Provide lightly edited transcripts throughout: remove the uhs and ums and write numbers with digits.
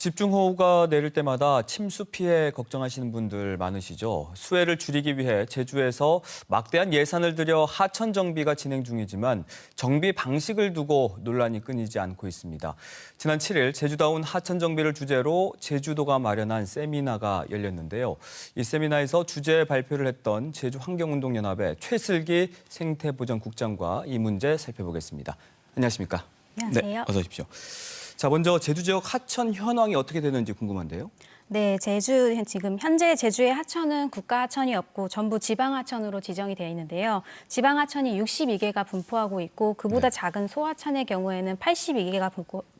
집중호우가 내릴 때마다 침수 피해 걱정하시는 분들 많으시죠. 수해를 줄이기 위해 제주에서 막대한 예산을 들여 하천 정비가 진행 중이지만 정비 방식을 두고 논란이 끊이지 않고 있습니다. 지난 7일 제주다운 하천 정비를 주제로 제주도가 마련한 세미나가 열렸는데요. 이 세미나에서 주제 발표를 했던 제주환경운동연합의 최슬기 생태보전국장과 이 문제 살펴보겠습니다. 안녕하십니까? 안녕하세요. 네, 어서 오십시오. 자, 먼저 제주 지역 하천 현황이 어떻게 되는지 궁금한데요. 네, 지금 현재 제주의 하천은 국가하천이 없고 전부 지방하천으로 지정이 되어 있는데요. 지방하천이 62개가 분포하고 있고 그보다 작은 소하천의 경우에는 82개가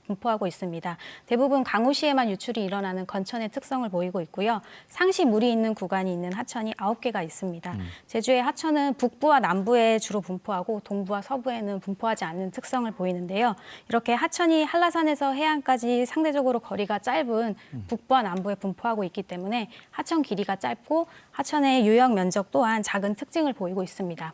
분포하고 있습니다. 대부분 강우시에만 유출이 일어나는 건천의 특성을 보이고 있고요. 상시 물이 있는 구간이 있는 하천이 9개가 있습니다. 제주의 하천은 북부와 남부에 주로 분포하고 동부와 서부에는 분포하지 않는 특성을 보이는데요. 이렇게 하천이 한라산에서 해안까지 상대적으로 거리가 짧은 북부와 남부에 분포하고 있기 때문에 하천 길이가 짧고 하천의 유역 면적 또한 작은 특징을 보이고 있습니다.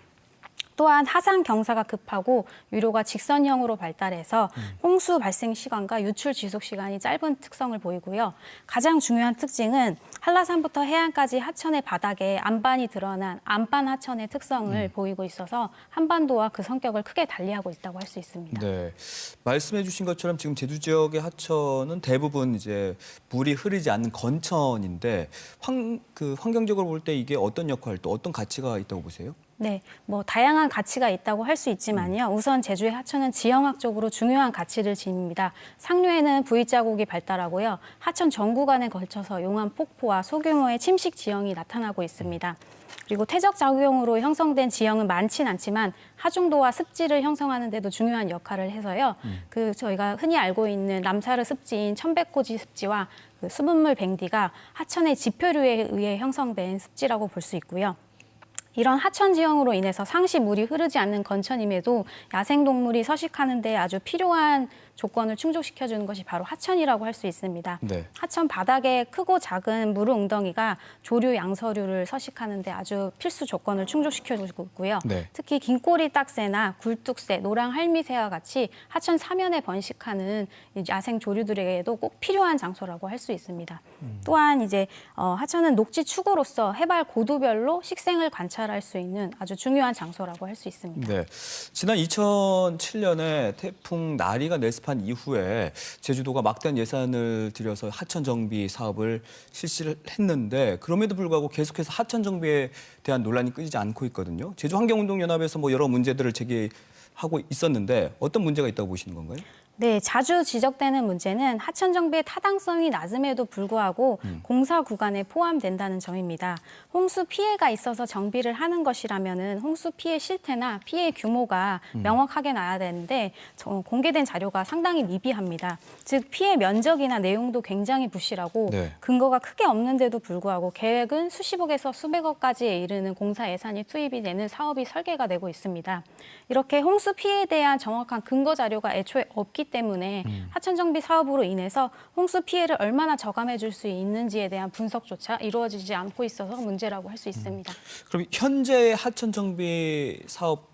또한 하상 경사가 급하고 유로가 직선형으로 발달해서 홍수 발생 시간과 유출 지속 시간이 짧은 특성을 보이고요. 가장 중요한 특징은 한라산부터 해안까지 하천의 바닥에 안반이 드러난 안반 하천의 특성을 보이고 있어서 한반도와 그 성격을 크게 달리하고 있다고 할 수 있습니다. 네, 말씀해 주신 것처럼 지금 제주 지역의 하천은 대부분 이제 물이 흐르지 않는 건천인데 환경적으로 볼 때 이게 어떤 역할 또 어떤 가치가 있다고 보세요? 네, 다양한 가치가 있다고 할 수 있지만요. 우선 제주의 하천은 지형학적으로 중요한 가치를 지닙니다. 상류에는 V자국이 발달하고요. 하천 전 구간에 걸쳐서 용암 폭포와 소규모의 침식 지형이 나타나고 있습니다. 그리고 퇴적 작용으로 형성된 지형은 많진 않지만 하중도와 습지를 형성하는 데도 중요한 역할을 해서요. 저희가 흔히 알고 있는 람사르 습지인 천백고지 습지와 수분물 뱅디가 하천의 지표류에 의해 형성된 습지라고 볼 수 있고요. 이런 하천 지형으로 인해서 상시 물이 흐르지 않는 건천임에도 야생동물이 서식하는 데 아주 필요한 조건을 충족시켜주는 것이 바로 하천이라고 할 수 있습니다. 네. 하천 바닥에 크고 작은 물웅덩이가 조류, 양서류를 서식하는 데 아주 필수 조건을 충족시켜주고 있고요. 네. 특히 긴꼬리 딱새나 굴뚝새, 노랑 할미새와 같이 하천 사면에 번식하는 야생 조류들에게도 꼭 필요한 장소라고 할 수 있습니다. 또한 하천은 녹지 추구로서 해발 고도별로 식생을 관찰할 수 있는 아주 중요한 장소라고 할 수 있습니다. 네, 지난 2007년에 태풍 나리가 내습한 이후에 제주도가 막대한 예산을 들여서 하천 정비 사업을 실시를 했는데 그럼에도 불구하고 계속해서 하천 정비에 대한 논란이 끊이지 않고 있거든요. 제주환경운동연합에서 여러 문제들을 제기하고 있었는데 어떤 문제가 있다고 보시는 건가요? 네, 자주 지적되는 문제는 하천 정비의 타당성이 낮음에도 불구하고 공사 구간에 포함된다는 점입니다. 홍수 피해가 있어서 정비를 하는 것이라면은 홍수 피해 실태나 피해 규모가 명확하게 나야 되는데 공개된 자료가 상당히 미비합니다. 즉 피해 면적이나 내용도 굉장히 부실하고 근거가 크게 없는데도 불구하고 계획은 수십억에서 수백억까지에 이르는 공사 예산이 투입이 되는 사업이 설계가 되고 있습니다. 이렇게 홍수 피해에 대한 정확한 근거 자료가 애초에 없기 때문에 하천 정비 사업으로 인해서 홍수 피해를 얼마나 저감해 줄 수 있는지에 대한 분석조차 이루어지지 않고 있어서 문제라고 할 수 있습니다. 그럼 현재 하천 정비 사업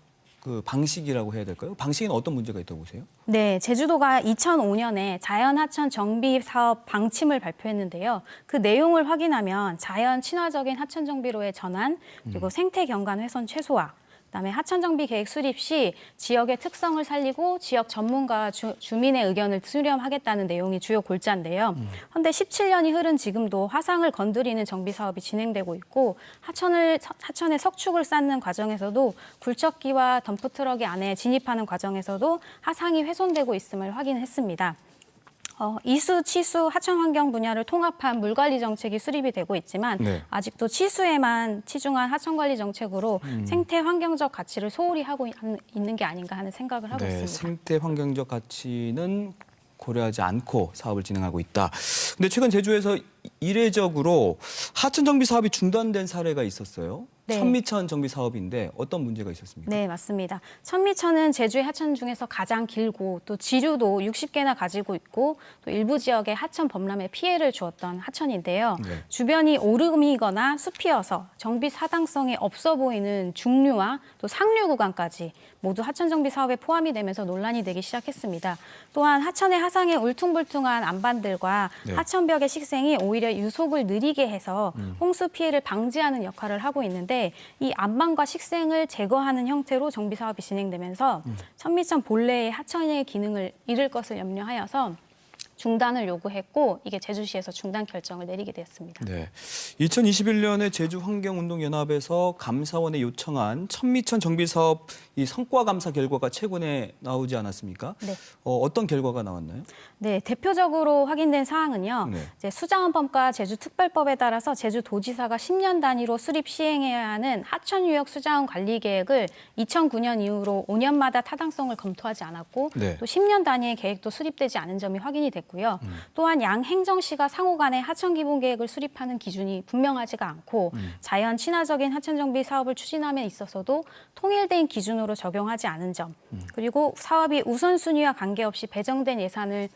방식이라고 해야 될까요? 방식에는 어떤 문제가 있다고 보세요? 네, 제주도가 2005년에 자연하천 정비 사업 방침을 발표했는데요. 그 내용을 확인하면 자연 친화적인 하천 정비로의 전환, 그리고 생태 경관 훼손 최소화, 그다음에 하천 정비 계획 수립 시 지역의 특성을 살리고 지역 전문가와 주민의 의견을 수렴하겠다는 내용이 주요 골자인데요. 그런데 17년이 흐른 지금도 화상을 건드리는 정비 사업이 진행되고 있고 하천에 석축을 쌓는 과정에서도 굴착기와 덤프트럭이 안에 진입하는 과정에서도 하상이 훼손되고 있음을 확인했습니다. 이수, 치수, 하천 환경 분야를 통합한 물관리 정책이 수립이 되고 있지만 아직도 치수에만 치중한 하천 관리 정책으로 생태 환경적 가치를 소홀히 하고 있는 게 아닌가 하는 생각을 하고 있습니다. 생태 환경적 가치는 고려하지 않고 사업을 진행하고 있다. 근데 최근 제주에서 이례적으로 하천 정비 사업이 중단된 사례가 있었어요. 네. 천미천 정비 사업인데 어떤 문제가 있었습니까? 네, 맞습니다. 천미천은 제주의 하천 중에서 가장 길고 또 지류도 60개나 가지고 있고 또 일부 지역에 하천 범람에 피해를 주었던 하천인데요. 주변이 오름이거나 숲이어서 정비 사당성이 없어 보이는 중류와 또 상류 구간까지 모두 하천 정비 사업에 포함이 되면서 논란이 되기 시작했습니다. 또한 하천의 하상에 울퉁불퉁한 안반들과 네. 하천벽의 식생이 오히려 유속을 느리게 해서 홍수 피해를 방지하는 역할을 하고 있는데 이 안반과 식생을 제거하는 형태로 정비 사업이 진행되면서 천미천 본래의 하천의 기능을 잃을 것을 염려하여서 중단을 요구했고 이게 제주시에서 중단 결정을 내리게 되었습니다. 네. 2021년에 제주환경운동연합에서 감사원에 요청한 천미천 정비 사업 이 성과 감사 결과가 최근에 나오지 않았습니까? 네. 어떤 결과가 나왔나요? 네, 대표적으로 확인된 사항은요. 네. 이제 수자원법과 제주특별법에 따라서 제주도지사가 10년 단위로 수립 시행해야 하는 하천유역 수자원 관리 계획을 2009년 이후로 5년마다 타당성을 검토하지 않았고 네. 또 10년 단위의 계획도 수립되지 않은 점이 확인이 됐고요. 또한 양 행정시가 상호 간에 하천 기본 계획을 수립하는 기준이 분명하지가 않고 자연 친화적인 하천 정비 사업을 추진함에 있어서도 통일된 기준으로 적용하지 않은 점, 그리고 사업이 우선순위와 관계없이 배정된 예산을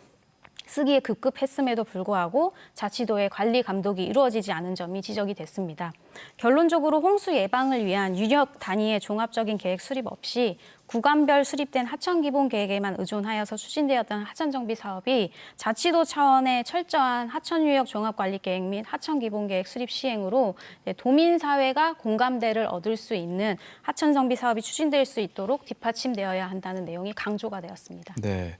쓰기에 급급했음에도 불구하고 자치도의 관리 감독이 이루어지지 않은 점이 지적이 됐습니다. 결론적으로 홍수 예방을 위한 유역 단위의 종합적인 계획 수립 없이 구간별 수립된 하천 기본 계획에만 의존하여서 추진되었던 하천 정비 사업이 자치도 차원의 철저한 하천 유역 종합 관리 계획 및 하천 기본 계획 수립 시행으로 도민 사회가 공감대를 얻을 수 있는 하천 정비 사업이 추진될 수 있도록 뒷받침되어야 한다는 내용이 강조가 되었습니다. 네.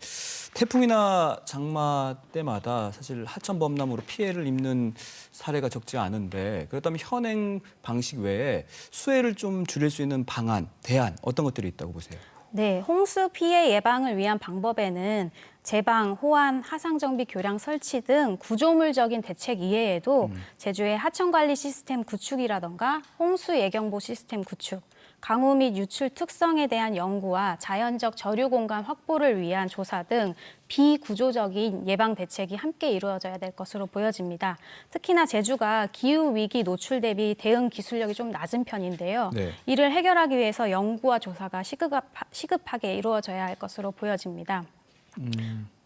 태풍이나 장마 때마다 사실 하천 범람으로 피해를 입는 사례가 적지 않은데 그렇다면 현행 방식 외에 수해를 좀 줄일 수 있는 방안, 대안 어떤 것들이 있다고 보세요? 네, 홍수 피해 예방을 위한 방법에는 제방, 호안, 하상정비 교량 설치 등 구조물적인 대책 이외에도 제주의 하천관리 시스템 구축이라던가 홍수 예경보 시스템 구축, 강우 및 유출 특성에 대한 연구와 자연적 저류 공간 확보를 위한 조사 등 비구조적인 예방 대책이 함께 이루어져야 될 것으로 보여집니다. 특히나 제주가 기후 위기 노출 대비 대응 기술력이 좀 낮은 편인데요. 네. 이를 해결하기 위해서 연구와 조사가 시급하게 이루어져야 할 것으로 보여집니다.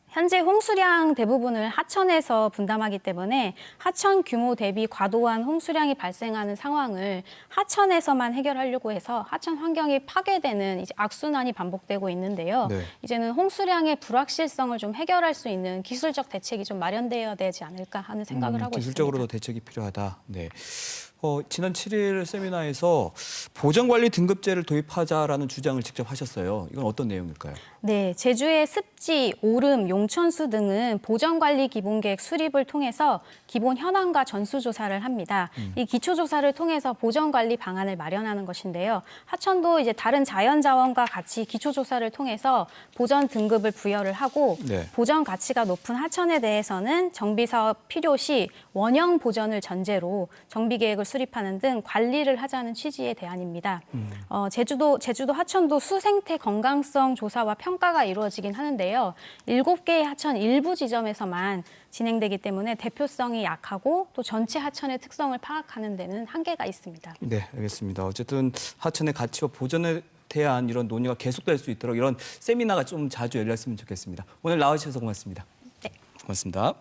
현재 홍수량 대부분을 하천에서 분담하기 때문에 하천 규모 대비 과도한 홍수량이 발생하는 상황을 하천에서만 해결하려고 해서 하천 환경이 파괴되는 이제 악순환이 반복되고 있는데요. 네. 이제는 홍수량의 불확실성을 좀 해결할 수 있는 기술적 대책이 좀 마련되어야 되지 않을까 하는 생각을 하고 기술적으로도 있습니다. 대책이 필요하다. 네. 지난 7일 세미나에서 보전관리 등급제를 도입하자라는 주장을 직접 하셨어요. 이건 어떤 내용일까요? 네, 제주의 습지, 오름, 용천수 등은 보전관리 기본계획 수립을 통해서 기본 현황과 전수조사를 합니다. 이 기초조사를 통해서 보전관리 방안을 마련하는 것인데요. 하천도 이제 다른 자연자원과 같이 기초조사를 통해서 보전 등급을 부여를 하고 네. 보전 가치가 높은 하천에 대해서는 정비사업 필요시 원형 보전을 전제로 정비계획을 수립하는 등 관리를 하자는 취지의 대안입니다. 제주도 하천도 수생태 건강성 조사와 평가가 이루어지긴 하는데요. 7개의 하천 일부 지점에서만 진행되기 때문에 대표성이 약하고 또 전체 하천의 특성을 파악하는 데는 한계가 있습니다. 네, 알겠습니다. 어쨌든 하천의 가치와 보전에 대한 이런 논의가 계속될 수 있도록 이런 세미나가 좀 자주 열렸으면 좋겠습니다. 오늘 나와주셔서 고맙습니다. 네. 고맙습니다.